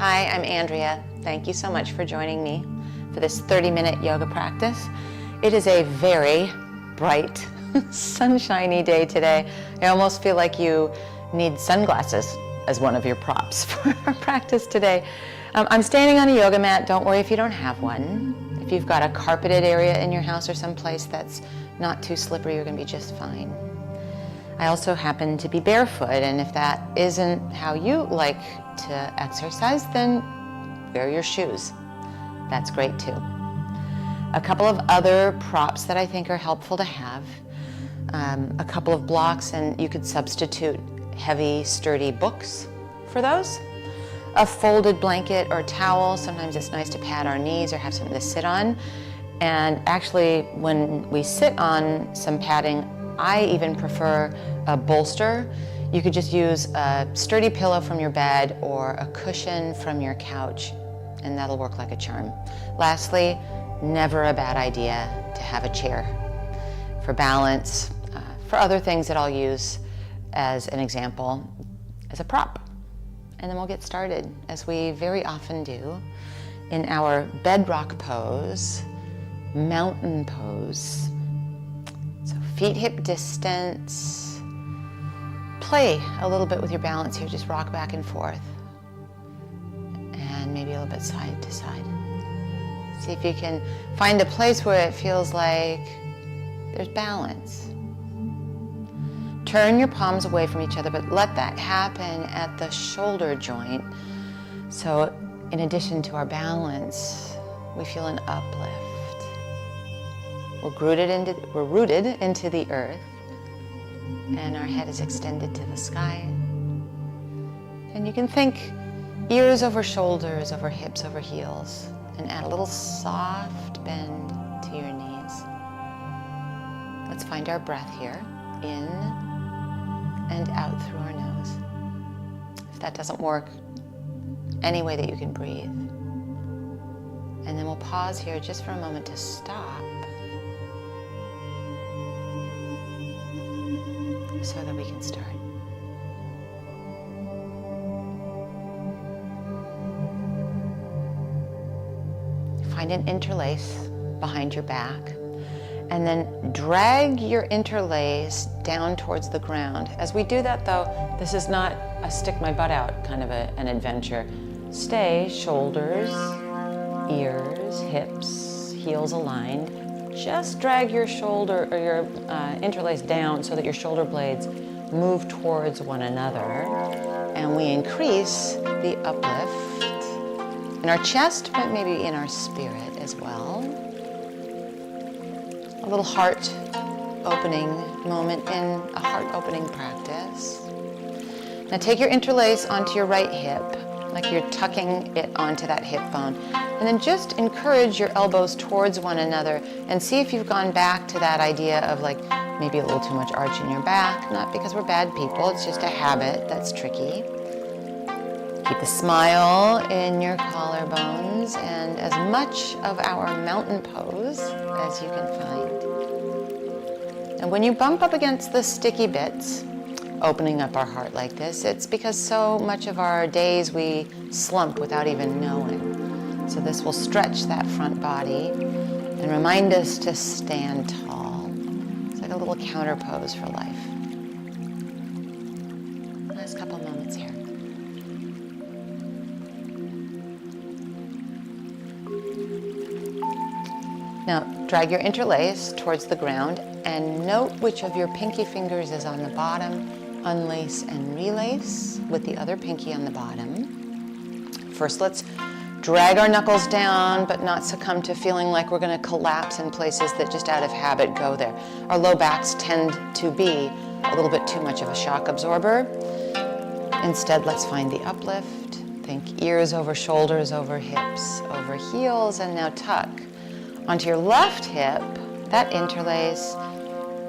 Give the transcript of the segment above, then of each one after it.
Hi, I'm Andrea. Thank you so much for joining me for this 30-minute yoga practice. It is a very bright, sunshiny day today. I almost feel like you need sunglasses as one of your props for our practice today. I'm standing on a yoga mat. Don't worry if you don't have one. If you've got a carpeted area in your house or someplace that's not too slippery, you're going to be just fine. I also happen to be barefoot, and if that isn't how you like to exercise, then wear your shoes. That's great too. A couple of other props that I think are helpful to have. A couple of blocks, and you could substitute heavy, sturdy books for those. A folded blanket or towel. Sometimes it's nice to pad our knees or have something to sit on. And actually, when we sit on some padding, I even prefer a bolster. You could just use a sturdy pillow from your bed or a cushion from your couch, and that'll work like a charm. Lastly, never a bad idea to have a chair for balance, for other things that I'll use as an example, as a prop. And then we'll get started, as we very often do, in our bedrock pose, mountain pose. So feet hip distance. Play a little bit with your balance here. Just rock back and forth. And maybe a little bit side to side. See if you can find a place where it feels like there's balance. Turn your palms away from each other, but let that happen at the shoulder joint. So in addition to our balance, we feel an uplift. We're rooted into the earth, and our head is extended to the sky. And you can think ears over shoulders, over hips, over heels, and add a little soft bend to your knees. Let's find our breath here, in and out through our nose. If that doesn't work, any way that you can breathe. And then we'll pause here just for a moment to stop, so that we can start. Find an interlace behind your back, and then drag your interlace down towards the ground. As we do that though, this is not a stick my butt out kind of an adventure. Stay shoulders, ears, hips, heels aligned. Just drag your shoulder or your interlace down so that your shoulder blades move towards one another. And we increase the uplift in our chest, but maybe in our spirit as well. A little heart opening moment in a heart opening practice. Now take your interlace onto your right hip, like you're tucking it onto that hip bone. And then just encourage your elbows towards one another and see if you've gone back to that idea of like maybe a little too much arch in your back. Not because we're bad people, it's just a habit that's tricky. Keep a smile in your collarbones and as much of our mountain pose as you can find. And when you bump up against the sticky bits, opening up our heart like this, it's because so much of our days we slump without even knowing. So this will stretch that front body and remind us to stand tall. It's like a little counter pose for life. Last couple moments here. Now drag your interlace towards the ground and note which of your pinky fingers is on the bottom. Unlace and relace with the other pinky on the bottom. First, let's drag our knuckles down, but not succumb to feeling like we're going to collapse in places that just out of habit go there. Our low backs tend to be a little bit too much of a shock absorber. Instead, let's find the uplift. Think ears over shoulders, over hips, over heels, and now tuck onto your left hip, that interlace,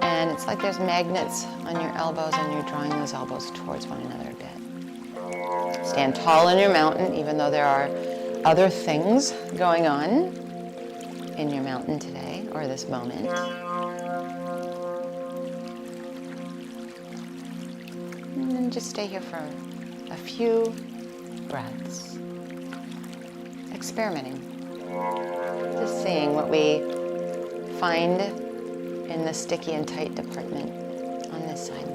and it's like there's magnets on your elbows and you're drawing those elbows towards one another a bit. Stand tall in your mountain, even though there are other things going on in your mountain today or this moment. And then just stay here for a few breaths. experimenting. Just seeing what we find in the sticky and tight department on this side.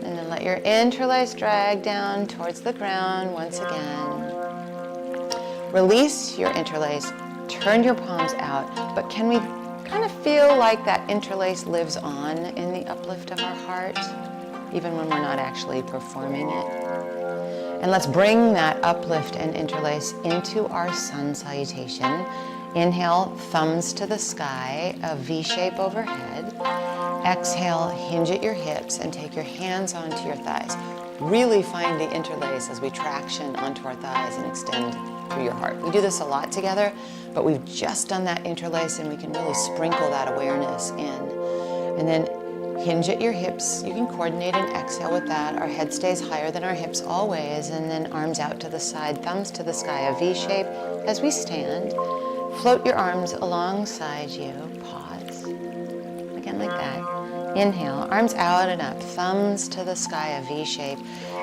And then let your interlace drag down towards the ground once again. Release your interlace, turn your palms out, but can we kind of feel like that interlace lives on in the uplift of our heart, even when we're not actually performing it? And let's bring that uplift and interlace into our sun salutation. Inhale, thumbs to the sky, a V shape overhead. Exhale, hinge at your hips and take your hands onto your thighs. Really find the interlace as we traction onto our thighs and extend through your heart. We do this a lot together, but we've just done that interlace and we can really sprinkle that awareness in. And then hinge at your hips. You can coordinate and exhale with that. Our head stays higher than our hips always. And then arms out to the side, thumbs to the sky, a V shape as we stand. Float your arms alongside you. Pause. Again like that. Inhale, arms out and up, thumbs to the sky, a V shape.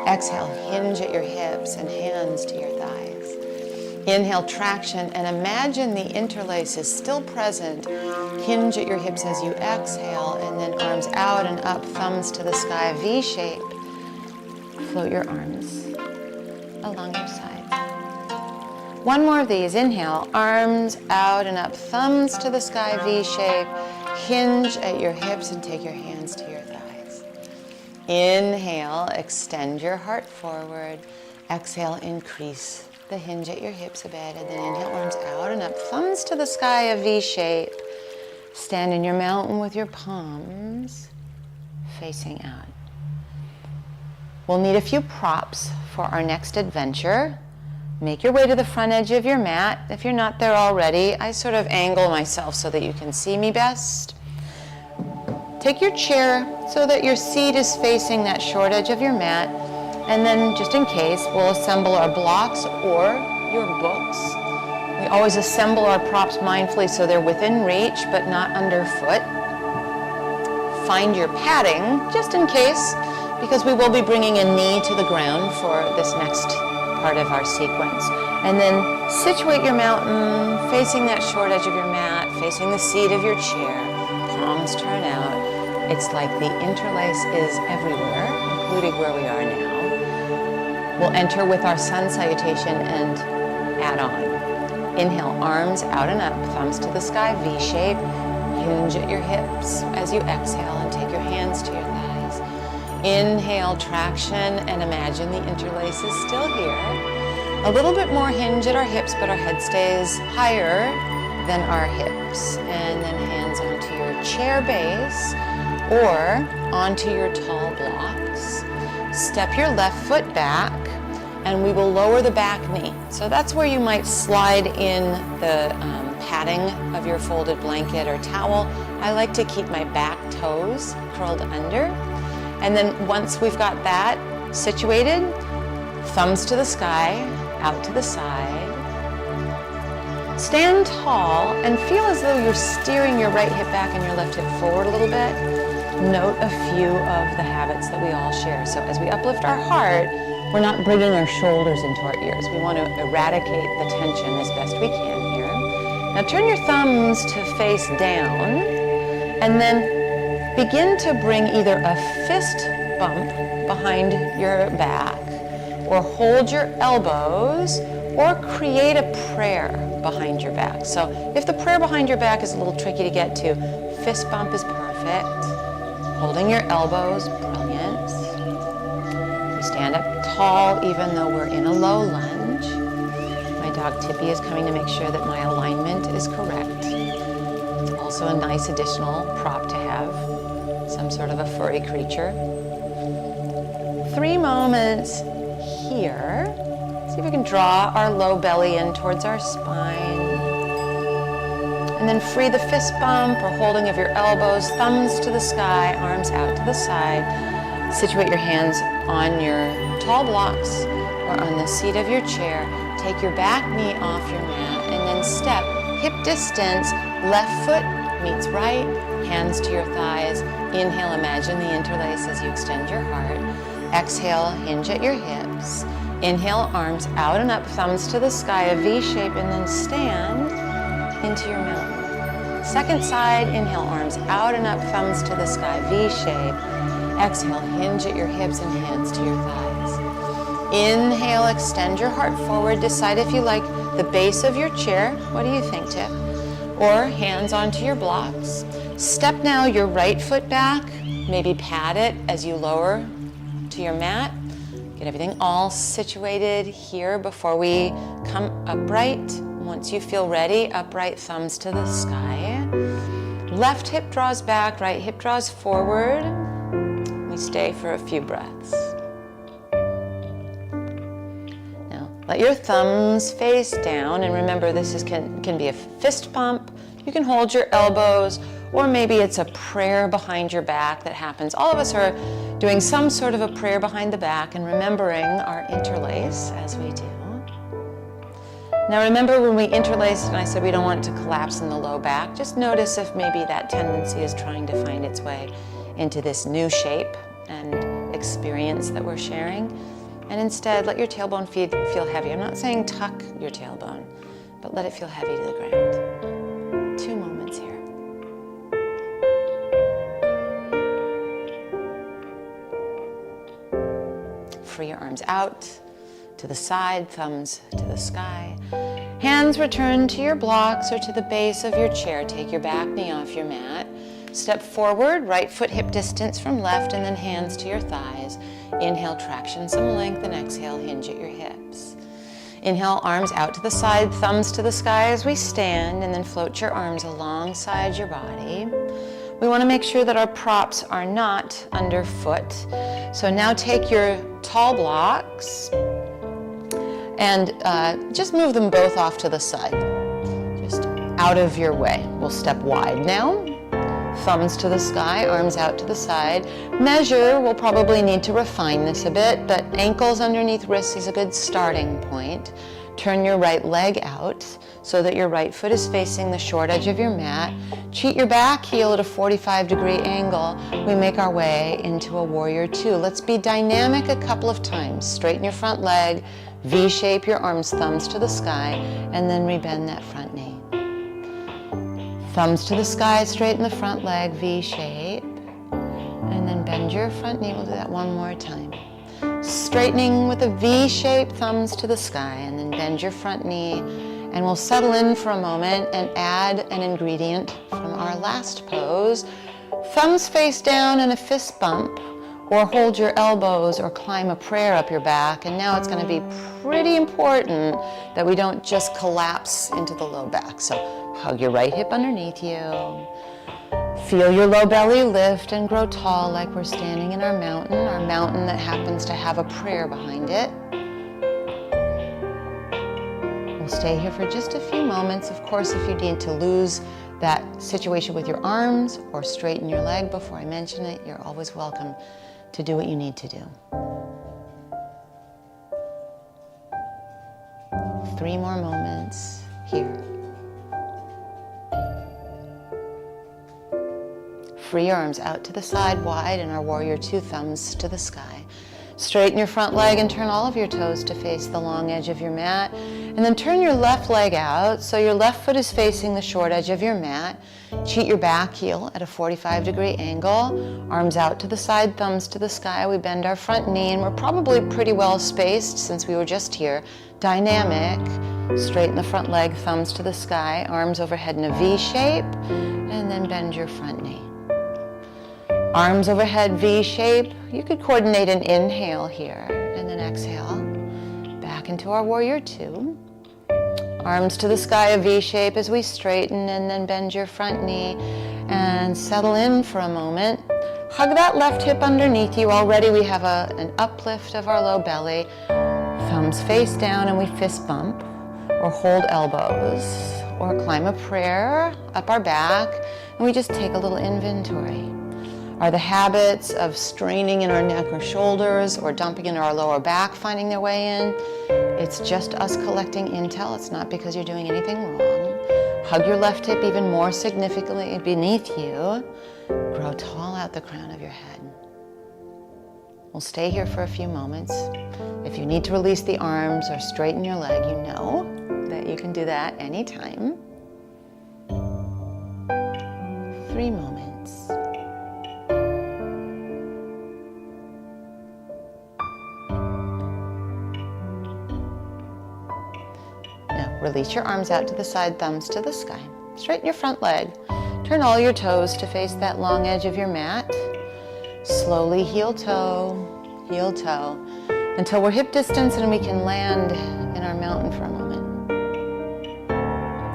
Exhale, hinge at your hips and hands to your thighs. Inhale, traction, and imagine the interlace is still present. Hinge at your hips as you exhale, and then arms out and up, thumbs to the sky, V shape. Float your arms along your sides. One more of these. Inhale, arms out and up, thumbs to the sky, V shape. Hinge at your hips and take your hands to your thighs. Inhale, extend your heart forward. Exhale, increase the hinge at your hips a bit, and then inhale, arms out and up, thumbs to the sky, a V shape. Stand in your mountain with your palms facing out. We'll need a few props for our next adventure. Make your way to the front edge of your mat. If you're not there already, I sort of angle myself so that you can see me best. Take your chair so that your seat is facing that short edge of your mat. And then, just in case, we'll assemble our blocks or your books. We always assemble our props mindfully so they're within reach but not underfoot. Find your padding, just in case, because we will be bringing a knee to the ground for this next part of our sequence. And then situate your mountain, facing that short edge of your mat, facing the seat of your chair, palms turn out. It's like the interlace is everywhere, including where we are now. We'll enter with our sun salutation and add on. Inhale, arms out and up, thumbs to the sky, V shape. Hinge at your hips as you exhale and take your hands to your thighs. Inhale, traction, and imagine the interlace is still here. A little bit more hinge at our hips, but our head stays higher than our hips. And then hands onto your chair base or onto your tall blocks. Step your left foot back, and we will lower the back knee. So that's where you might slide in the padding of your folded blanket or towel. I like to keep my back toes curled under. And then once we've got that situated, thumbs to the sky, out to the side. Stand tall and feel as though you're steering your right hip back and your left hip forward a little bit. Note a few of the habits that we all share. So as we uplift our heart, we're not bringing our shoulders into our ears. We want to eradicate the tension as best we can here. Now turn your thumbs to face down and then begin to bring either a fist bump behind your back or hold your elbows or create a prayer behind your back. So if the prayer behind your back is a little tricky to get to, fist bump is perfect. Holding your elbows, brilliant. We stand up tall even though we're in a low lunge. My dog Tippy is coming to make sure that my alignment is correct. It's also a nice additional prop to have, some sort of a furry creature. 3 moments here. See if we can draw our low belly in towards our spine. And then free the fist bump or holding of your elbows, thumbs to the sky, arms out to the side. Situate your hands on your tall blocks or on the seat of your chair. Take your back knee off your mat and then step hip distance, left foot meets right, hands to your thighs. Inhale, imagine the interlace as you extend your heart. Exhale, hinge at your hips. Inhale, arms out and up, thumbs to the sky, a V shape, and then stand into your mountain. Second side, inhale, arms out and up, thumbs to the sky, V shape. Exhale, hinge at your hips and hands to your thighs. Inhale, extend your heart forward. Decide if you like the base of your chair. What do you think, Tip? Or hands onto your blocks. Step now your right foot back. Maybe pat it as you lower to your mat. Get everything all situated here before we come upright. Once you feel ready, upright, thumbs to the sky. Left hip draws back, right hip draws forward. We stay for a few breaths. Now, let your thumbs face down, and remember this can be a fist pump. You can hold your elbows, or maybe it's a prayer behind your back that happens. All of us are doing some sort of a prayer behind the back and remembering our interlace as we do. Now remember when we interlaced and I said we don't want it to collapse in the low back, just notice if maybe that tendency is trying to find its way into this new shape and experience that we're sharing. And instead, let your tailbone feel heavy. I'm not saying tuck your tailbone, but let it feel heavy to the ground. 2 moments here. Free your arms out to the side, thumbs to the sky. Hands return to your blocks or to the base of your chair. Take your back knee off your mat. Step forward, right foot hip distance from left, and then hands to your thighs. Inhale, traction some length, and exhale, hinge at your hips. Inhale, arms out to the side, thumbs to the sky as we stand, and then float your arms alongside your body. We want to make sure that our props are not underfoot. So now take your tall blocks and just move them both off to the side, just out of your way. We'll step wide now. Thumbs to the sky, arms out to the side. Measure, we'll probably need to refine this a bit, but ankles underneath wrists is a good starting point. Turn your right leg out so that your right foot is facing the short edge of your mat. Cheat your back heel at a 45-degree angle. We make our way into a warrior two. Let's be dynamic a couple of times. Straighten your front leg, V-shape your arms, thumbs to the sky, and then rebend that front knee. Thumbs to the sky, straighten the front leg, V-shape, and then bend your front knee. We'll do that one more time. Straightening with a V-shape, thumbs to the sky, and then bend your front knee, and we'll settle in for a moment and add an ingredient from our last pose. Thumbs face down in a fist bump, or hold your elbows or climb a prayer up your back, and now it's going to be pretty important that we don't just collapse into the low back. So hug your right hip underneath you. Feel your low belly lift and grow tall like we're standing in our mountain that happens to have a prayer behind it. We'll stay here for just a few moments. Of course, if you need to lose that situation with your arms or straighten your leg before I mention it, you're always welcome to do what you need to do. 3 more moments here. Free your arms out to the side wide in our warrior two, thumbs to the sky. Straighten your front leg and turn all of your toes to face the long edge of your mat. And then turn your left leg out so your left foot is facing the short edge of your mat. Cheat your back heel at a 45-degree angle. Arms out to the side, thumbs to the sky. We bend our front knee, and we're probably pretty well spaced since we were just here. Dynamic. Straighten the front leg, thumbs to the sky. Arms overhead in a V shape. And then bend your front knee. Arms overhead, V shape. You could coordinate an inhale here and then exhale. Back into our warrior two. Arms to the sky, a V shape as we straighten, and then bend your front knee and settle in for a moment. Hug that left hip underneath you. Already we have an uplift of our low belly. Thumbs face down and we fist bump or hold elbows or climb a prayer up our back, and we just take a little inventory. Are the habits of straining in our neck or shoulders or dumping into our lower back finding their way in? It's just us collecting intel. It's not because you're doing anything wrong. Hug your left hip even more significantly beneath you. Grow tall out the crown of your head. We'll stay here for a few moments. If you need to release the arms or straighten your leg, you know that you can do that anytime. 3 moments. Now, release your arms out to the side, thumbs to the sky. Straighten your front leg. Turn all your toes to face that long edge of your mat. Slowly heel toe, until we're hip distance and we can land in our mountain for a moment.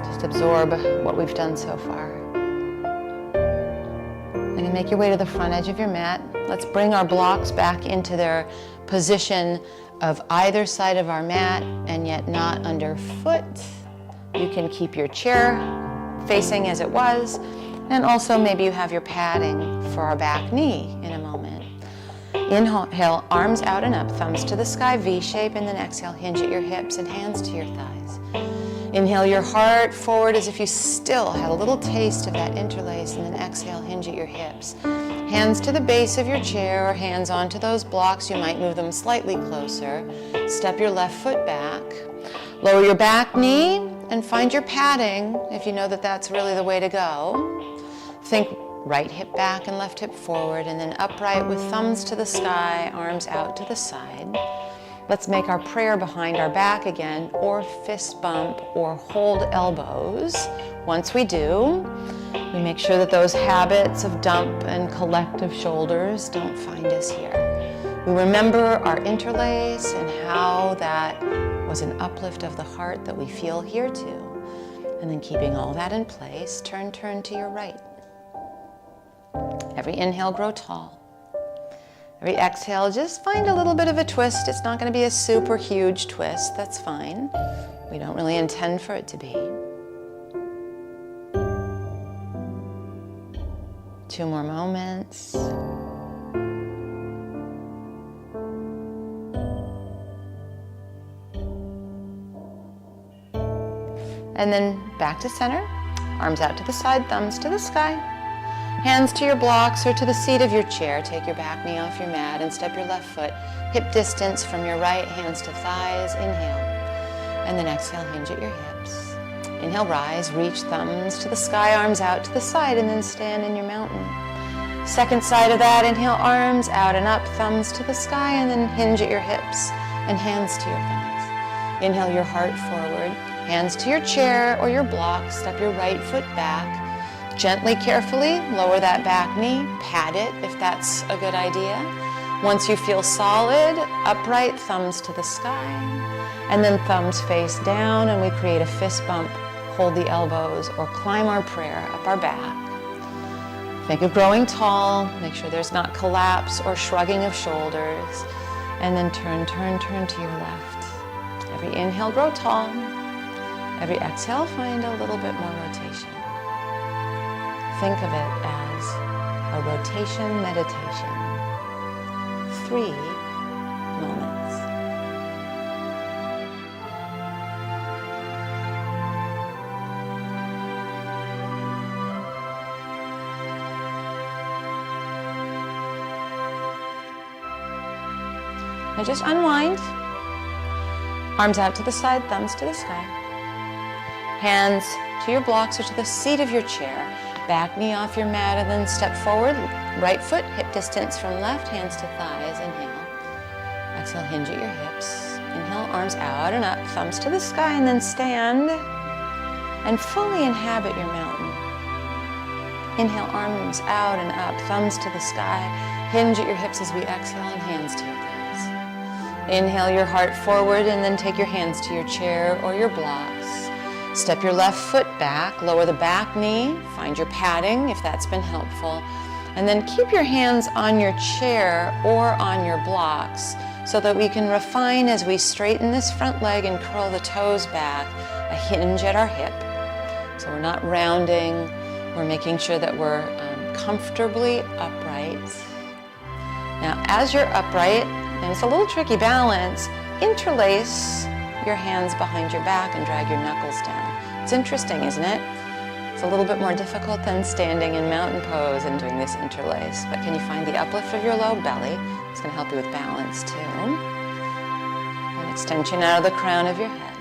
Just absorb what we've done so far. And then make your way to the front edge of your mat. Let's bring our blocks back into their position of either side of our mat and yet not underfoot. You can keep your chair facing as it was, and also maybe you have your padding for our back knee in a moment. Inhale, arms out and up, thumbs to the sky, V shape, and then exhale, hinge at your hips and hands to your thighs. Inhale your heart forward as if you still had a little taste of that interlace, and then exhale, hinge at your hips. Hands to the base of your chair or hands onto those blocks. You might move them slightly closer. Step your left foot back. Lower your back knee and find your padding if you know that that's really the way to go. Think right hip back and left hip forward, and then upright with thumbs to the sky, arms out to the side. Let's make our prayer behind our back again, or fist bump, or hold elbows. Once we do, we make sure that those habits of dump and collective shoulders don't find us here. We remember our interlace and how that was an uplift of the heart that we feel here too. And then keeping all that in place, turn to your right. Every inhale, grow tall. Every exhale, just find a little bit of a twist. It's not going to be a super huge twist. That's fine. We don't really intend for it to be. 2 more moments. And then back to center. Arms out to the side, thumbs to the sky. Hands to your blocks or to the seat of your chair. Take your back knee off your mat and step your left foot hip distance from your right, hands to thighs. Inhale. And then exhale, hinge at your hips. Inhale, rise, reach thumbs to the sky, arms out to the side, and then stand in your mountain. Second side of that, inhale, arms out and up, thumbs to the sky, and then hinge at your hips and hands to your thighs. Inhale your heart forward, hands to your chair or your block, step your right foot back. Gently, carefully, lower that back knee, pat it if that's a good idea. Once you feel solid, upright, thumbs to the sky, and then thumbs face down, and we create a fist bump, hold the elbows, or climb our prayer up our back. Think of growing tall, make sure there's not collapse or shrugging of shoulders, and then turn to your left. Every inhale, grow tall. Every exhale, find a little bit more rotation. Think of it as a rotation meditation. 3 moments. Now just unwind. Arms out to the side, thumbs to the sky. Hands to your blocks or to the seat of your chair. Back knee off your mat and then step forward. Right foot, hip distance from left, hands to thighs. Inhale. Exhale, hinge at your hips. Inhale, arms out and up, thumbs to the sky, and then stand and fully inhabit your mountain. Inhale, arms out and up, thumbs to the sky. Hinge at your hips as we exhale and hands to your thighs. Inhale your heart forward and then take your hands to your chair or your blocks. Step your left foot back, lower the back knee, find your padding if that's been helpful, and then keep your hands on your chair or on your blocks so that we can refine as we straighten this front leg and curl the toes back, a hinge at our hip. So we're not rounding, we're making sure that we're comfortably upright. Now as you're upright, and it's a little tricky balance, interlace your hands behind your back and drag your knuckles down. It's interesting, isn't it? It's a little bit more difficult than standing in mountain pose and doing this interlace, but can you find the uplift of your low belly? It's going to help you with balance too. An extension out of the crown of your head.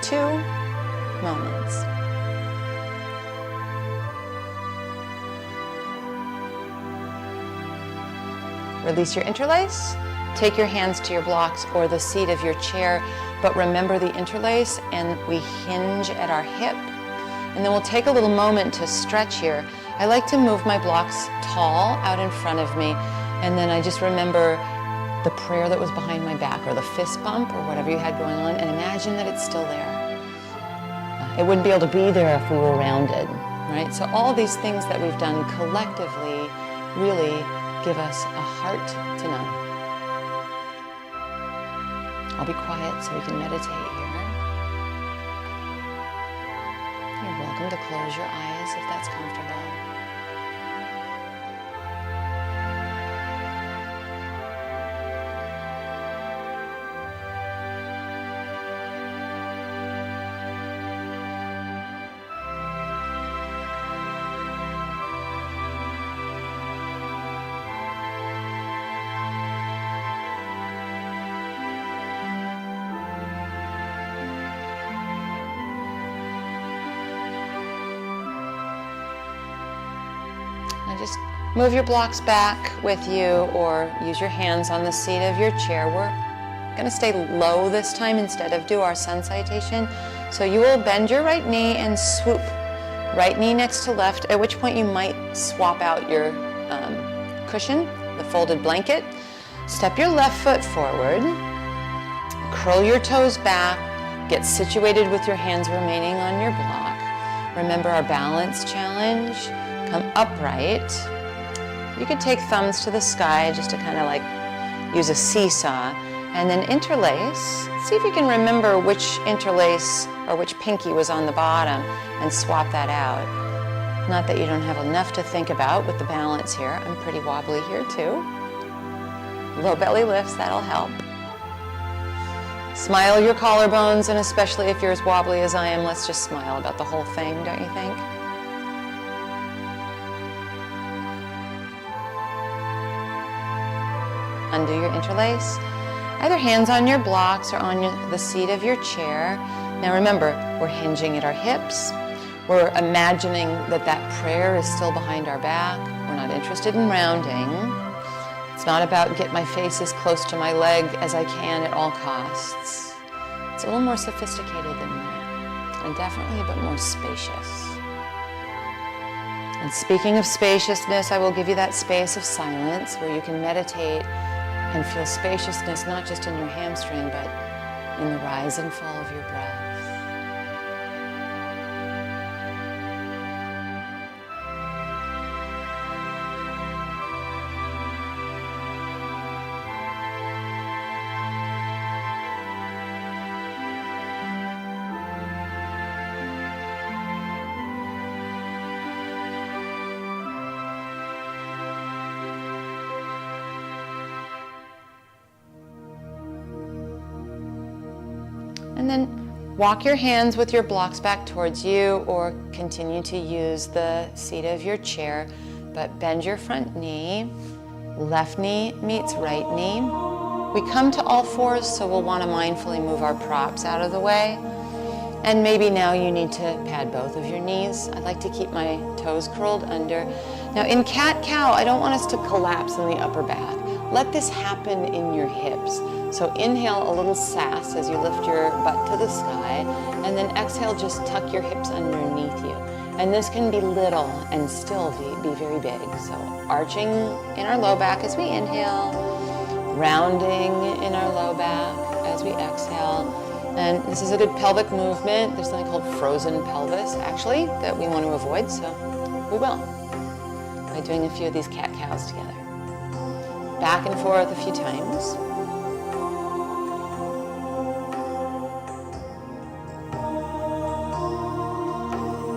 2 moments. Release your interlace. Take your hands to your blocks or the seat of your chair, but remember the interlace, and we hinge at our hip. And then we'll take a little moment to stretch here. I like to move my blocks tall out in front of me, and then I just remember the prayer that was behind my back, or the fist bump, or whatever you had going on, and imagine that it's still there. It wouldn't be able to be there if we were rounded, right? So all these things that we've done collectively really give us a heart to know. I'll be quiet so we can meditate here. You're welcome to close your eyes if that's comfortable. Just move your blocks back with you, or use your hands on the seat of your chair. We're going to stay low this time instead of do our sun salutation. So you will bend your right knee and swoop. Right knee next to left, at which point you might swap out your cushion, the folded blanket. Step your left foot forward. Curl your toes back. Get situated with your hands remaining on your block. Remember our balance challenge. Come upright. You could take thumbs to the sky just to kind of like use a seesaw, and then interlace. See if you can remember which interlace or which pinky was on the bottom and swap that out. Not that you don't have enough to think about with the balance here. I'm pretty wobbly here too. Low belly lifts, that'll help. Smile your collarbones, and especially if you're as wobbly as I am, let's just smile about the whole thing, don't you think? Undo your interlace. Either hands on your blocks or on the seat of your chair. Now remember, we're hinging at our hips. We're imagining that that prayer is still behind our back. We're not interested in rounding. It's not about get my face as close to my leg as I can at all costs. It's a little more sophisticated than that, and definitely a bit more spacious. And speaking of spaciousness, I will give you that space of silence where you can meditate and feel spaciousness not just in your hamstring, but in the rise and fall of your breath. And then walk your hands with your blocks back towards you, or continue to use the seat of your chair, but bend your front knee. Left knee meets right knee. We come to all fours, so we'll want to mindfully move our props out of the way. And maybe now you need to pad both of your knees. I like to keep my toes curled under. Now in cat-cow, I don't want us to collapse in the upper back. Let this happen in your hips. So inhale a little sass as you lift your butt to the sky, and then exhale, just tuck your hips underneath you. And this can be little and still be very big. So arching in our low back as we inhale, rounding in our low back as we exhale. And this is a good pelvic movement. There's something called frozen pelvis, actually, that we want to avoid, so we will, by doing a few of these cat-cows together. Back and forth a few times.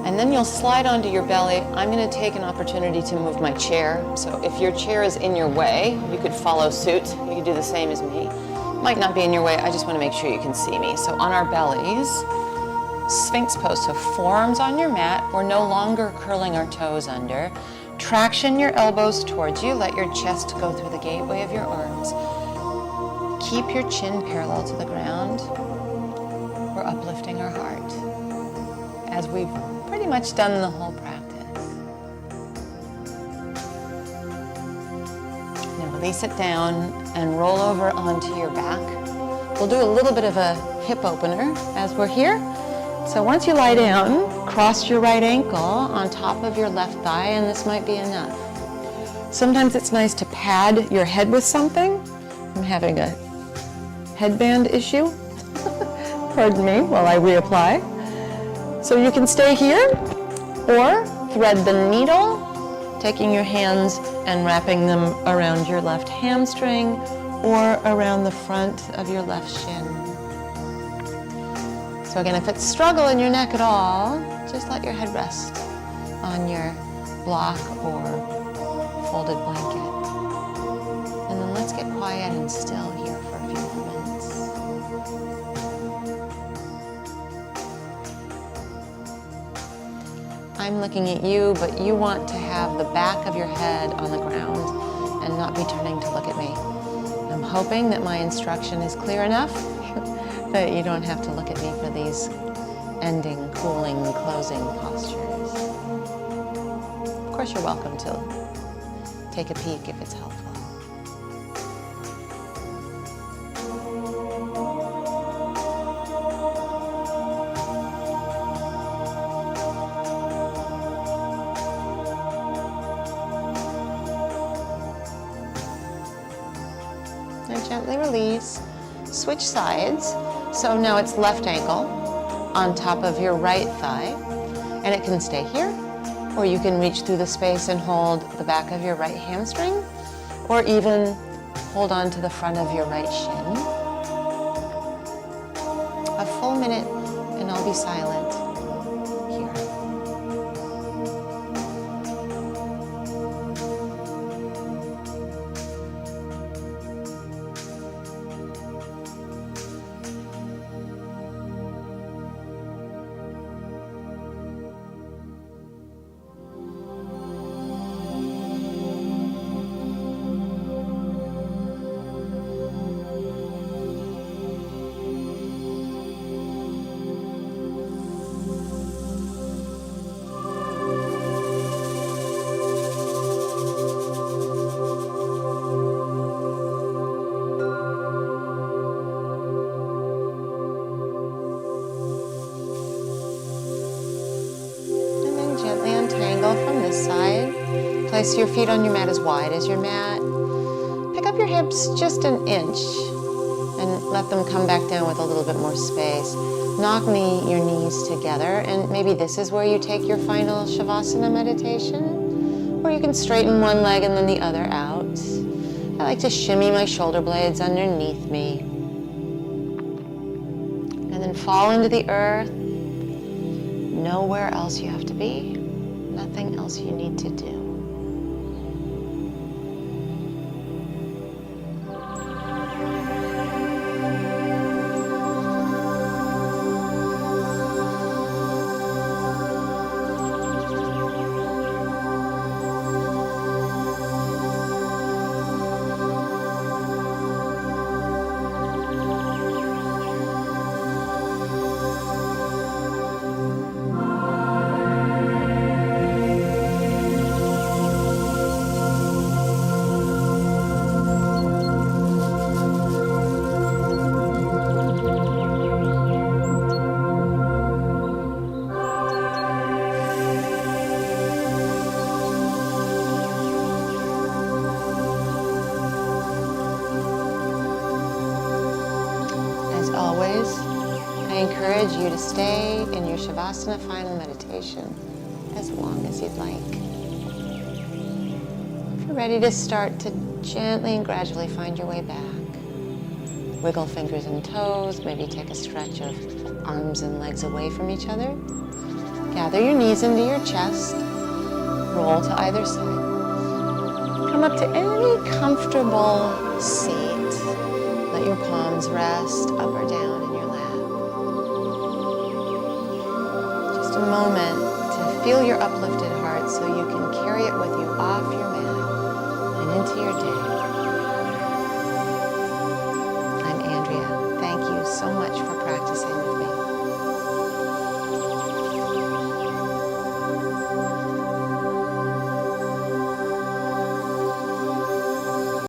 And then you'll slide onto your belly. I'm going to take an opportunity to move my chair. So if your chair is in your way, you could follow suit. You could do the same as me. Might not be in your way. I just want to make sure you can see me. So on our bellies, Sphinx pose. So forearms on your mat. We're no longer curling our toes under. traction your elbows towards you. Let your chest go through the gateway of your arms. Keep your chin parallel to the ground. We're uplifting our heart, as we've pretty much done the whole practice. Now release it down and roll over onto your back. We'll do a little bit of a hip opener as we're here. So once you lie down, cross your right ankle on top of your left thigh, and this might be enough. Sometimes it's nice to pad your head with something. I'm having a headband issue. Pardon me while I reapply. So you can stay here or thread the needle, taking your hands and wrapping them around your left hamstring or around the front of your left shin. So again, if it's struggle in your neck at all, just let your head rest on your block or folded blanket. And then let's get quiet and still here for a few moments. I'm looking at you, but you want to have the back of your head on the ground and not be turning to look at me. I'm hoping that my instruction is clear enough that you don't have to look at me for these ending, cooling, closing postures. Of course, you're welcome to take a peek if it's helpful. Now gently release. Switch sides. So now it's left ankle on top of your right thigh, and it can stay here, or you can reach through the space and hold the back of your right hamstring, or even hold on to the front of your right shin. A full minute, and I'll be silent here. From this side. Place your feet on your mat as wide as your mat. Pick up your hips just an inch and let them come back down with a little bit more space. Knock your knees together, and maybe this is where you take your final Shavasana meditation, or you can straighten one leg and then the other out. I like to shimmy my shoulder blades underneath me and then fall into the earth. Nowhere else you have to be. Nothing else you need to do. I encourage you to stay in your Shavasana final meditation as long as you'd like. If you're ready to start to gently and gradually find your way back, wiggle fingers and toes, maybe take a stretch of arms and legs away from each other. Gather your knees into your chest, roll to either side. Come up to any comfortable seat. Let your palms rest up or down in your lap. Just a moment to feel your uplifted heart so you can carry it with you off your